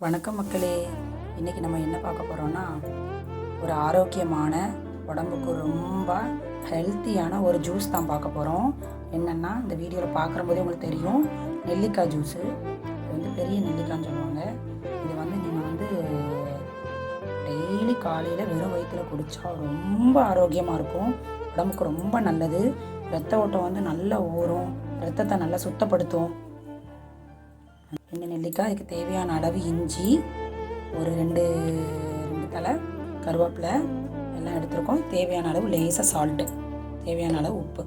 வணக்கம் மக்களே. இன்றைக்கி நம்ம என்ன பார்க்க போகிறோன்னா, ஒரு ஆரோக்கியமான உடம்புக்கு ரொம்ப ஹெல்த்தியான ஒரு ஜூஸ் தான் பார்க்க போகிறோம். என்னென்னா, இந்த வீடியோவில் பார்க்கும்போதே உங்களுக்கு தெரியும், நெல்லிக்காய் ஜூஸு. இது வந்து பெரிய நெல்லிக்காய்ன்னு சொல்லுவாங்க. இது வந்து நீங்கள் டெய்லி காலையில் வெறும் வயிற்றில் குடித்தா ரொம்ப ஆரோக்கியமாக இருக்கும். உடம்புக்கு ரொம்ப நல்லது. ரத்த ஓட்டம் வந்து நல்லா ஊறும், ரத்தத்தை நல்லா சுத்தப்படுத்தும். இந்த நெல்லிக்காய், இதுக்கு தேவையான அளவு இஞ்சி, ஒரு ரெண்டு தலை கருவேப்பிலை எல்லாம் எடுத்துருக்கோம். தேவையான அளவு லேசாக சால்ட்டு, தேவையான அளவு உப்பு,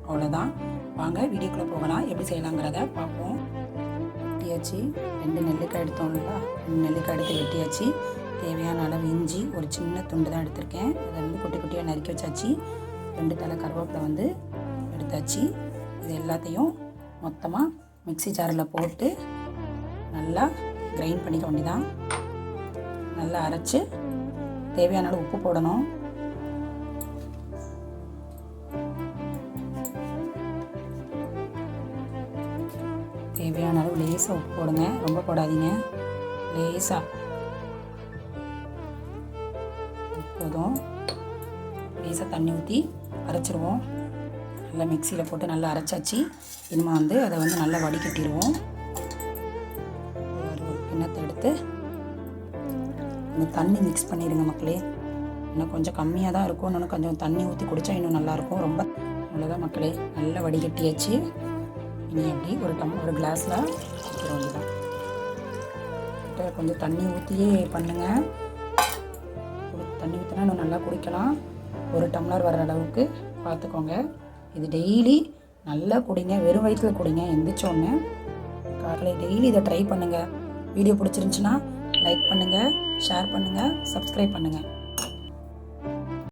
அவ்வளோதான். வாங்க வீடியோக்குள்ளே போகலாம். எப்படி செய்யலாங்கிறத பார்ப்போம். வெட்டியாச்சு, 2 நெல்லிக்காய் எடுத்தோம்ல, 2 நெல்லிக்காய் எடுத்து வெட்டியாச்சு. தேவையான அளவு இஞ்சி, ஒரு சின்ன துண்டு தான் எடுத்திருக்கேன். அதை வந்து குட்டி குட்டியாக நறுக்கி வச்சாச்சு. 2 தலை கருவேப்பிலை வந்து எடுத்தாச்சு. இது எல்லாத்தையும் மொத்தமாக மிக்ஸி ஜாரில் போட்டு நல்லா கிரைண்ட் பண்ணிக்க வேண்டியதான். நல்லா அரைச்சி தேவையான அளவு உப்பு போடணும். தேவையான அளவு லேசாக உப்பு போடுங்க, ரொம்ப போடாதீங்க, லேசாக போதும். லேசாக தண்ணி ஊற்றி அரைச்சிருவோம். நல்லா மிக்சியில் போட்டு நல்லா அரைச்சாச்சு. இனிமேல் வந்து அதை வந்து நல்லா வடிகட்டிடுவோம். கிண்ணத்தை எடுத்து இந்த தண்ணி மிக்ஸ் பண்ணிடுங்க மக்களே. இன்னும் கொஞ்சம் கம்மியாக தான் இருக்கும், இன்னும் கொஞ்சம் தண்ணி ஊற்றி குடித்தா இன்னும் நல்லாயிருக்கும். ரொம்ப அவ்வளோதான் மக்களே, நல்லா வடிகட்டியாச்சு. இனி அப்படி ஒரு கிளாஸில் ஊற்றிட வேண்டியதான். கொஞ்சம் தண்ணி ஊற்றியே பண்ணுங்கள். தண்ணி ஊற்றினா இன்னும் நல்லா குடிக்கலாம். 1 டம்ளர் வர அளவுக்கு பார்த்துக்கோங்க. இது டெய்லி நல்லா குடிங்க, வெறும் வயிற்றில் குடிங்க. எந்திரிச்சோன்னு காலையில் டெய்லி இதை ட்ரை பண்ணுங்கள். வீடியோ பிடிச்சிருந்துச்சுன்னா லைக் பண்ணுங்கள், ஷேர் பண்ணுங்கள், சப்ஸ்கிரைப் பண்ணுங்கள்.